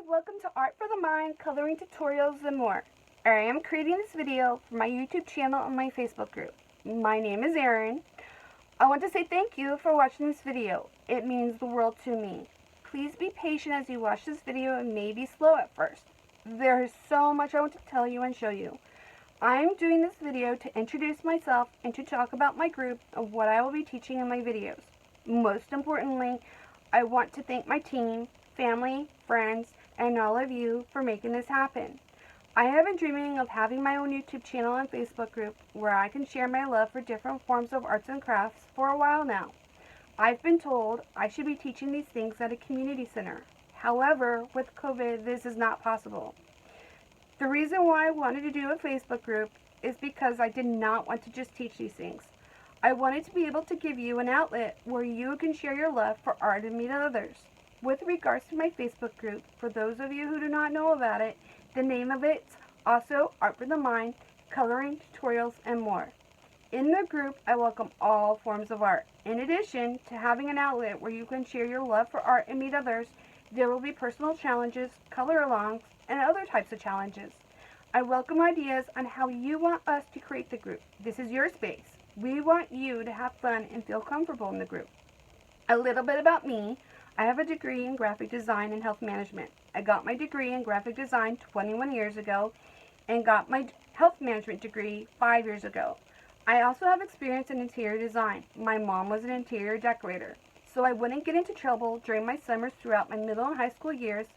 welcome to Art for the Mind, coloring tutorials, and more. I am creating this video for my YouTube channel and my Facebook group. My name is Erin. I want to say thank you for watching this video. It means the world to me. Please be patient as you watch this video and may be slow at first. There is so much I want to tell you and show you. I am doing this video to introduce myself and to talk about my group and what I will be teaching in my videos. Most importantly, I want to thank my team, family, friends, and all of you for making this happen. I have been dreaming of having my own YouTube channel and Facebook group where I can share my love for different forms of arts and crafts for a while now. I've been told I should be teaching these things at a community center. However, with COVID, this is not possible. The reason why I wanted to do a Facebook group is because I did not want to just teach these things. I wanted to be able to give you an outlet where you can share your love for art and meet others. With regards to my Facebook group, for those of you who do not know about it, the name of it's also Art for the Mind, coloring, tutorials, and more. In the group, I welcome all forms of art. In addition to having an outlet where you can share your love for art and meet others, there will be personal challenges, color-alongs, and other types of challenges. I welcome ideas on how you want us to create the group. This is your space. We want you to have fun and feel comfortable in the group. A little bit about me. I have a degree in graphic design and health management. I got my degree in graphic design 21 years ago and got my health management degree 5 years ago. I also have experience in interior design. My mom was an interior decorator, so I wouldn't get into trouble during my summers throughout my middle and high school years.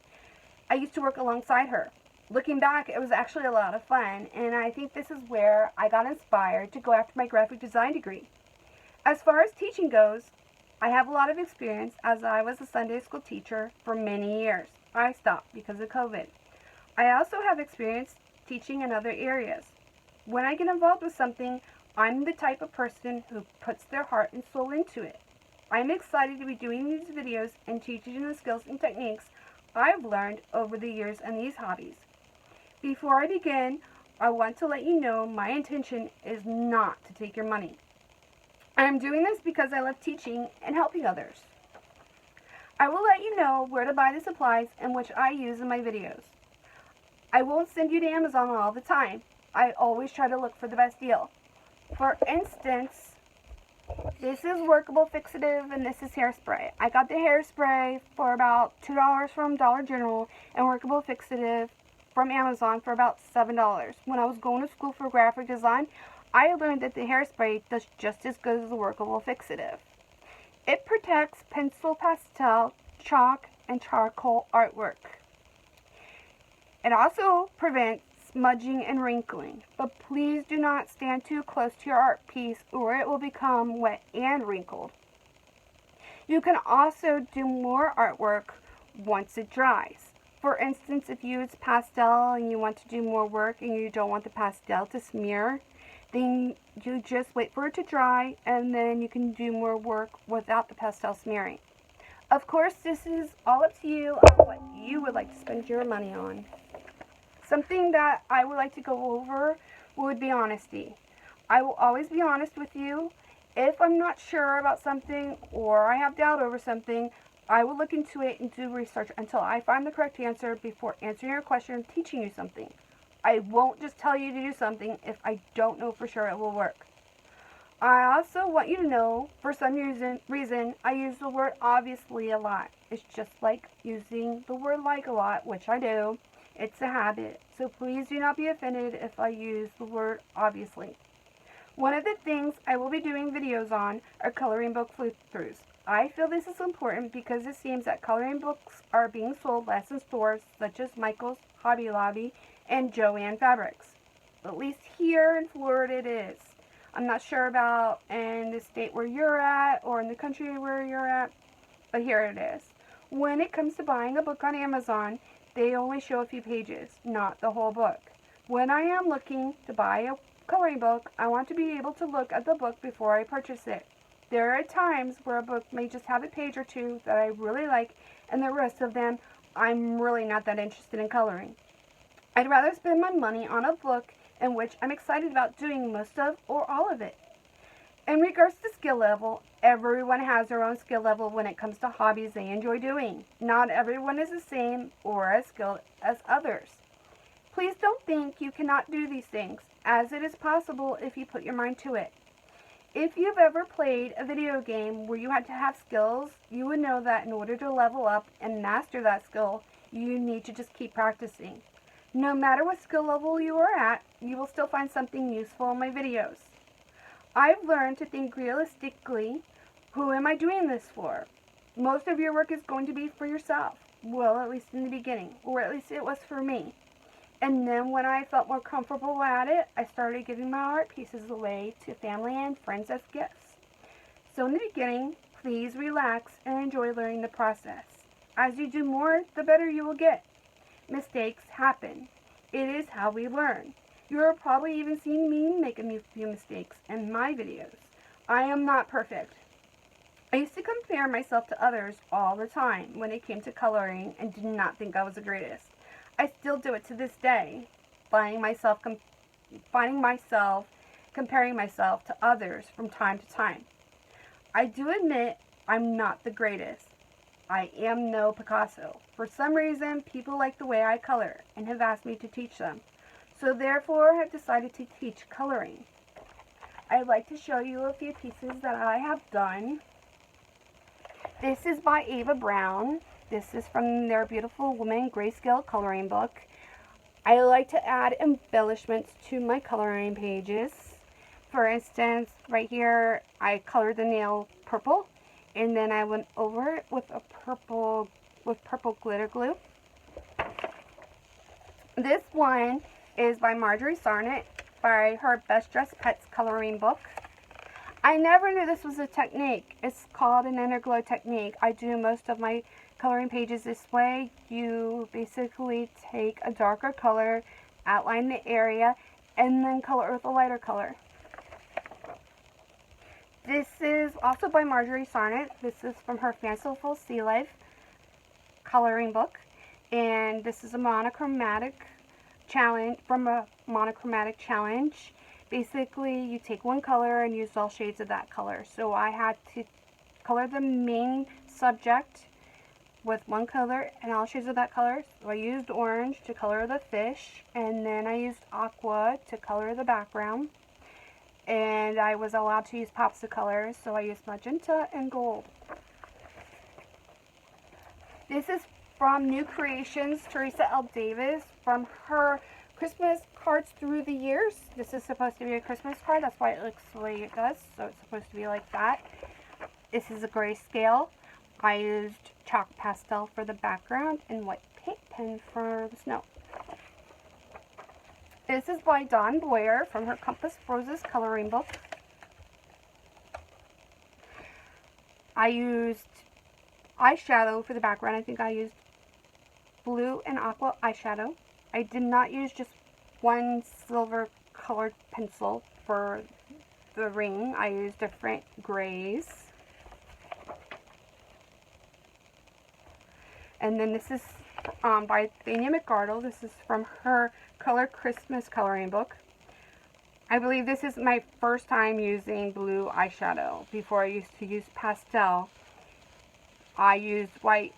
I used to work alongside her. Looking back, it was actually a lot of fun, and I think this is where I got inspired to go after my graphic design degree. As far as teaching goes, I have a lot of experience as I was a Sunday school teacher for many years. I stopped because of COVID. I also have experience teaching in other areas. When I get involved with something, I'm the type of person who puts their heart and soul into it. I'm excited to be doing these videos and teaching the skills and techniques I've learned over the years in these hobbies. Before I begin, I want to let you know my intention is not to take your money. I'm doing this because I love teaching and helping others. I will let you know where to buy the supplies and which I use in my videos. I won't send you to Amazon all the time. I always try to look for the best deal. For instance, this is workable fixative and this is hairspray. I got the hairspray for about $2 from Dollar General and workable fixative from Amazon for about $7. When I was going to school for graphic design, I learned that the hairspray does just as good as the workable fixative. It protects pencil, pastel, chalk, and charcoal artwork. It also prevents smudging and wrinkling, but please do not stand too close to your art piece or it will become wet and wrinkled. You can also do more artwork once it dries. For instance, if you use pastel and you want to do more work and you don't want the pastel to smear, then you just wait for it to dry and then you can do more work without the pastel smearing. Of course, this is all up to you on what you would like to spend your money on. Something that I would like to go over would be honesty. I will always be honest with you. If I'm not sure about something or I have doubt over something, I will look into it and do research until I find the correct answer before answering your question and teaching you something. I won't just tell you to do something if I don't know for sure it will work. I also want you to know, for some reason, I use the word obviously a lot. It's just like using the word like a lot, which I do. It's a habit, so please do not be offended if I use the word obviously. One of the things I will be doing videos on are coloring book flip-throughs. I feel this is important because it seems that coloring books are being sold less in stores such as Michael's, Hobby Lobby, and Joanna Fabrics. At least here in Florida it is. I'm not sure about in the state where you're at or in the country where you're at, but here it is. When it comes to buying a book on Amazon, they only show a few pages, not the whole book. When I am looking to buy a coloring book, I want to be able to look at the book before I purchase it. There are times where a book may just have a page or two that I really like, and the rest of them I'm really not that interested in coloring. I'd rather spend my money on a book in which I'm excited about doing most of or all of it. In regards to skill level, everyone has their own skill level when it comes to hobbies they enjoy doing. Not everyone is the same or as skilled as others. Please don't think you cannot do these things, as it is possible if you put your mind to it. If you've ever played a video game where you had to have skills, you would know that in order to level up and master that skill, you need to just keep practicing. No matter what skill level you are at, you will still find something useful in my videos. I've learned to think realistically, who am I doing this for? Most of your work is going to be for yourself. Well, at least in the beginning, or at least it was for me. And then when I felt more comfortable at it, I started giving my art pieces away to family and friends as gifts. So in the beginning, please relax and enjoy learning the process. As you do more, the better you will get. Mistakes happen. It is how we learn. You're probably even seeing me make a few mistakes in my videos. I am not perfect. I used to compare myself to others all the time when it came to coloring and did not think I was the greatest. I still do it to this day, finding myself comparing myself to others from time to time. I do admit I'm not the greatest. I am no Picasso. For some reason, people like the way I color and have asked me to teach them. So therefore, I have decided to teach coloring. I'd like to show you a few pieces that I have done. This is by Ava Brown. This is from their Beautiful Woman Grayscale coloring book. I like to add embellishments to my coloring pages. For instance, right here, I colored the nail purple, and then I went over it with purple glitter glue. This one is by Marjorie Sarnett, by her Best Dressed Pets coloring book. I never knew this was a technique. It's called an interglow technique. I do most of my coloring pages this way. You basically take a darker color, outline the area, and then color with a lighter color. This is also by Marjorie Sarnett. This is from her Fanciful Sea Life coloring book, and this is a monochromatic challenge Basically, you take one color and use all shades of that color. So I had to color the main subject with one color and all shades of that color. So I used orange to color the fish, and then I used aqua to color the background. And I was allowed to use pops of colors, so I used magenta and gold. This is from New Creations, Teresa L. Davis, from her Christmas cards through the years. This is supposed to be a Christmas card. That's why it looks the way it does. So it's supposed to be like that. This is a grayscale. I used chalk pastel for the background and white paint pen for the snow. This is by Dawn Boyer from her Compass Roses coloring book. I used eyeshadow for the background. I think I used blue and aqua eyeshadow. I did not use just one silver colored pencil for the ring. I used different grays. And then this is by Thania McArdle. This is from her Color Christmas coloring book. I believe this is my first time using blue eyeshadow. Before I used to use pastel. I used white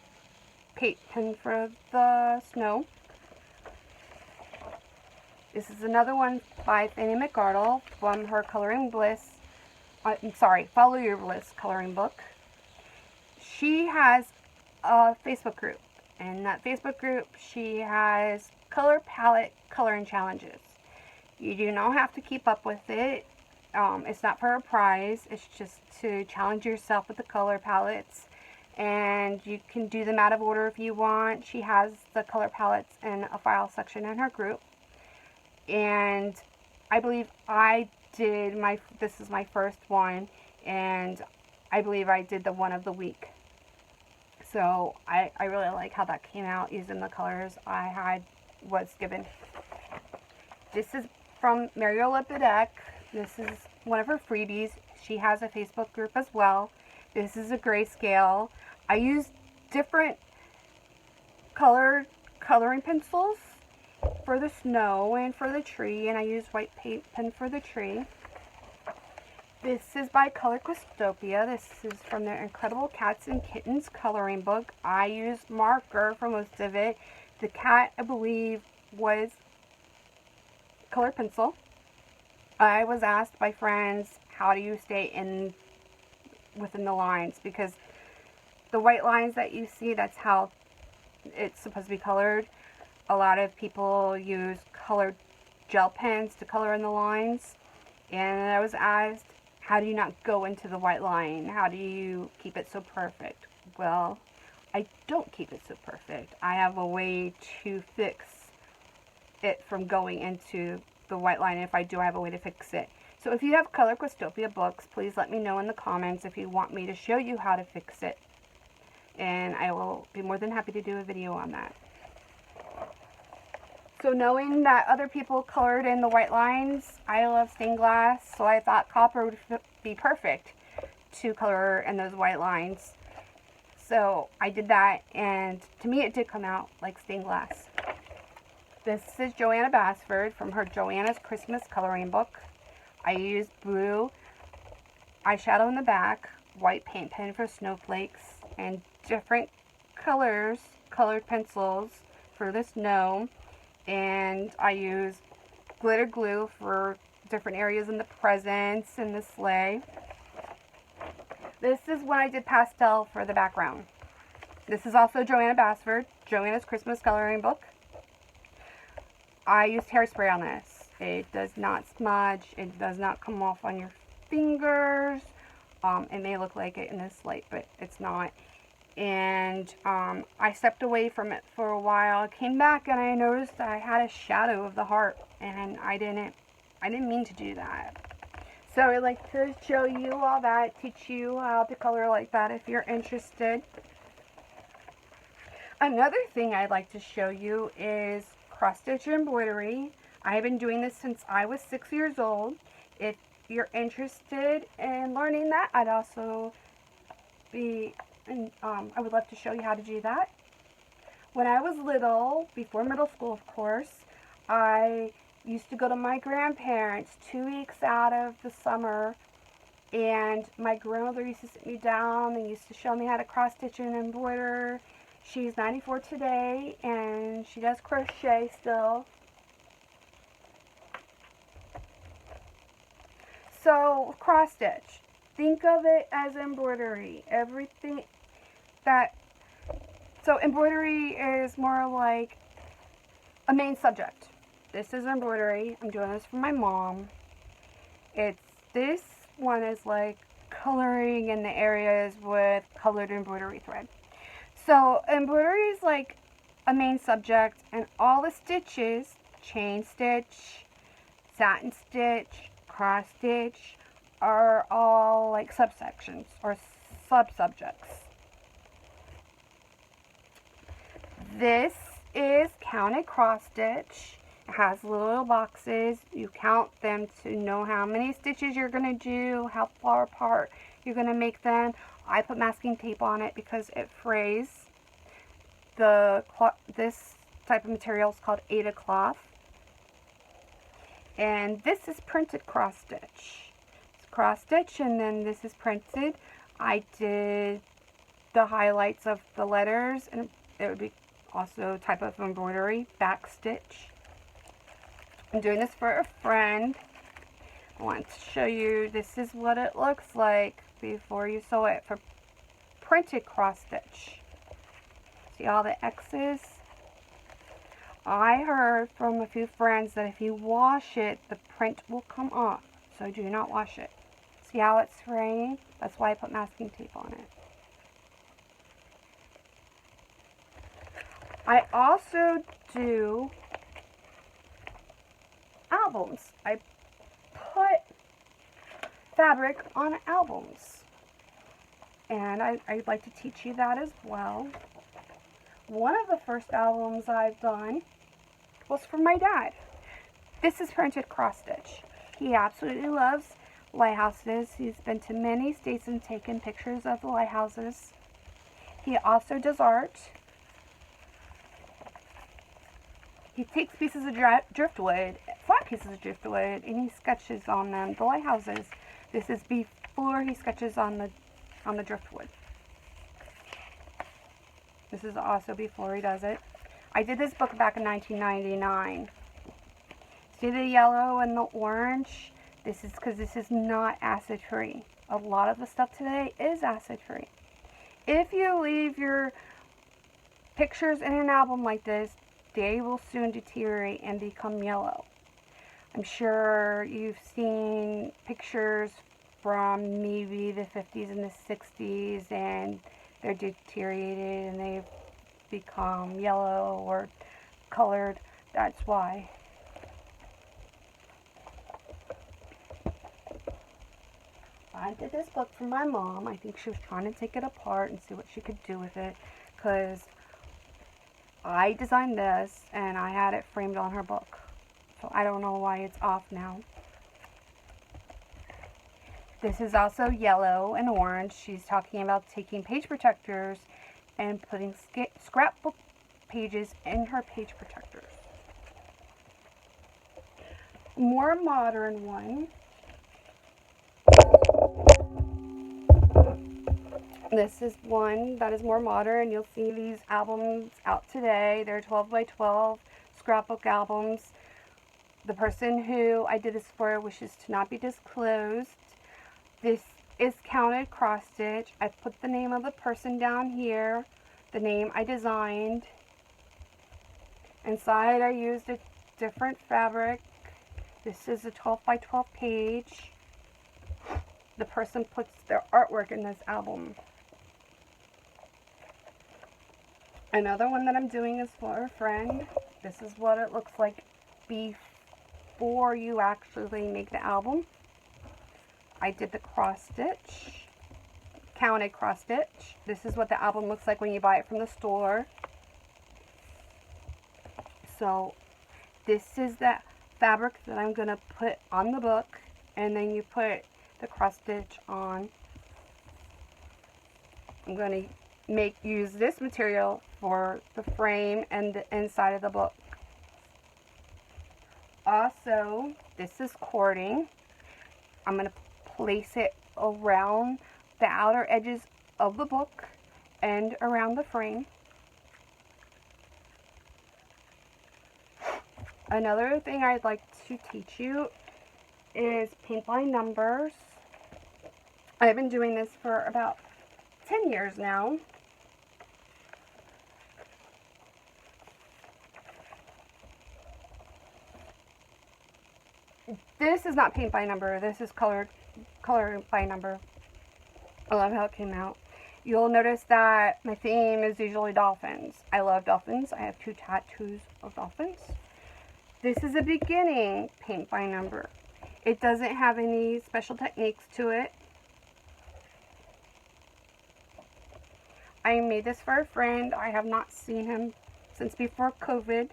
paint pen for the snow. This is another one by Thania McArdle from her Coloring Bliss, Follow Your Bliss coloring book. She has a Facebook group. In that Facebook group, she has color palette coloring challenges. You do not have to keep up with it. It's not for a prize. It's just to challenge yourself with the color palettes. And you can do them out of order if you want. She has the color palettes in a file section in her group. And I believe this is my first one, and I believe I did the one of the week. So I really like how that came out using the colors I was given. This is from Mariola Bedeck. This is one of her freebies. She has a Facebook group as well. This is a grayscale. I used different coloring pencils for the snow and for the tree, and I used white paint pen for the tree. This is by Color Questopia. This is from their Incredible Cats and Kittens coloring book. I used marker for most of it. The cat, I believe, was colored pencil. I was asked by friends, how do you stay within the lines? Because the white lines that you see, that's how it's supposed to be colored. A lot of people use colored gel pens to color in the lines. And I was asked, how do you not go into the white line? How do you keep it so perfect? Well, I don't keep it so perfect. I have a way to fix it from going into the white line. If I do, I have a way to fix it. So if you have Color Questopia books, please let me know in the comments if you want me to show you how to fix it. And I will be more than happy to do a video on that. So knowing that other people colored in the white lines, I love stained glass, so I thought copper would be perfect to color in those white lines. So I did that, and to me it did come out like stained glass. This is Joanna Basford from her Joanna's Christmas coloring book. I used blue eyeshadow in the back, white paint pen for snowflakes, and different colors, colored pencils for the snow. And I use glitter glue for different areas in the presents and the sleigh. This is when I did pastel for the background. This is also Joanna Basford, Joanna's Christmas coloring book. I used hairspray on this. It does not smudge. It does not come off on your fingers. It may look like it in this light, but it's not. And I stepped away from it for a while. I came back and I noticed I had a shadow of the heart, and I didn't mean to do that. So I'd like to show you all that, teach you how to color like that if you're interested. Another thing I'd like to show you is cross stitch embroidery. I have been doing this since I was 6 years old. If you're interested in learning that, I'd also be I would love to show you how to do that. When I was little, before middle school of course, I used to go to my grandparents 2 weeks out of the summer, and my grandmother used to sit me down and used to show me how to cross stitch and embroider. She's 94 today, and she does crochet still. So cross stitch, think of it as embroidery. Everything so embroidery is more like a main subject. This is embroidery. I'm doing this for my mom. This one is like coloring in the areas with colored embroidery thread. So embroidery is like a main subject, and all the stitches, chain stitch, satin stitch, cross stitch, are all like subsections or sub-subjects. This is counted cross stitch. It has little boxes. You count them to know how many stitches you're going to do, how far apart you're going to make them. I put masking tape on it because it frays. This type of material is called Ada cloth. And this is printed cross stitch. It's cross stitch, and then this is printed. I did the highlights of the letters, and it would be also a type of embroidery, back stitch. I'm doing this for a friend. I want to show you, this is what it looks like before you sew it for printed cross stitch. See all the X's? I heard from a few friends that if you wash it, the print will come off. So do not wash it. See how it's fraying? That's why I put masking tape on it. I also do albums. I put fabric on albums. And I'd like to teach you that as well. One of the first albums I've done was for my dad. This is printed cross stitch. He absolutely loves lighthouses. He's been to many states and taken pictures of the lighthouses. He also does art. He takes pieces of driftwood, flat pieces of driftwood, and he sketches on them the lighthouses. This is before he sketches on the driftwood. This is also before he does it. I did this book back in 1999. See the yellow and the orange? This is because this is not acid free. A lot of the stuff today is acid free. If you leave your pictures in an album like this, they will soon deteriorate and become yellow. I'm sure you've seen pictures from maybe the 50s and the 60s, and they're deteriorated and they've become yellow or colored. That's why. I did this book for my mom. I think she was trying to take it apart and see what she could do with it, because I designed this and I had it framed on her book. So I don't know why it's off now. This is also yellow and orange. She's talking about taking page protectors and putting scrapbook pages in her page protectors. More modern one. This is one that is more modern. You'll see these albums out today. They're 12 by 12 scrapbook albums. The person who I did this for wishes to not be disclosed. This is counted cross stitch. I put the name of the person down here, the name I designed. Inside I used a different fabric. This is a 12 by 12 page. The person puts their artwork in this album. Another one that I'm doing is for a friend. This is what it looks like before you actually make the album. I did the cross stitch, counted cross stitch. This is what the album looks like when you buy it from the store. So this is the fabric that I'm going to put on the book, and then you put the cross stitch on. I'm going to use this material for the frame and the inside of the book. Also, this is cording. I'm going to place it around the outer edges of the book and around the frame. Another thing I'd like to teach you is paint by numbers. I've been doing this for about 10 years now. This is not paint by number. This is color by number. I love how it came out. You'll notice that my theme is usually dolphins. I love dolphins. I have 2 tattoos of dolphins. This is a beginning paint by number. It doesn't have any special techniques to it. I made this for a friend. I have not seen him since before COVID.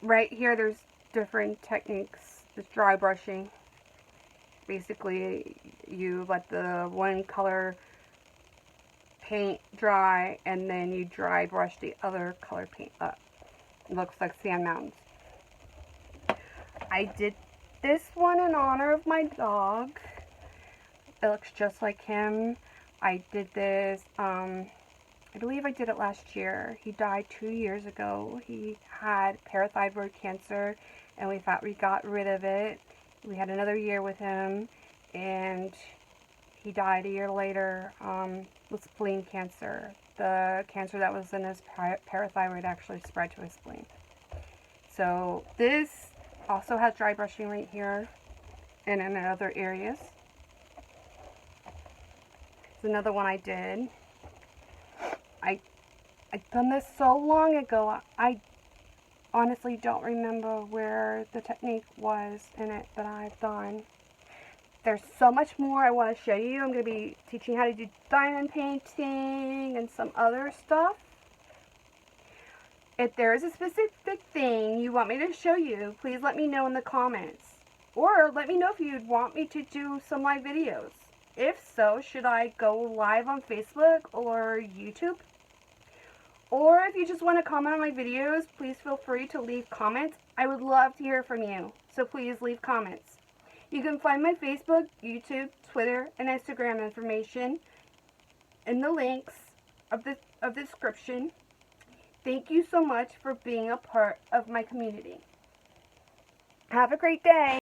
Right here, there's different techniques. It's dry brushing. Basically, you let the one color paint dry, and then you dry brush the other color paint up. It looks like sand mountains. I did this one in honor of my dog. It looks just like him. I did this, I believe I did it last year. He died 2 years ago. He had parathyroid cancer, and we thought we got rid of it. We had another year with him, and he died a year later with spleen cancer. The cancer that was in his parathyroid actually spread to his spleen. So this also has dry brushing right here and in other areas. It's another one I did. I've done this so long ago, I honestly don't remember where the technique was in it that I've done. There's so much more I want to show you. I'm going to be teaching how to do diamond painting and some other stuff. If there is a specific thing you want me to show you, please let me know in the comments. Or let me know if you'd want me to do some live videos. If so, should I go live on Facebook or YouTube? Or if you just want to comment on my videos, please feel free to leave comments. I would love to hear from you, so please leave comments. You can find my Facebook, YouTube, Twitter, and Instagram information in the links of the description. Thank you so much for being a part of my community. Have a great day.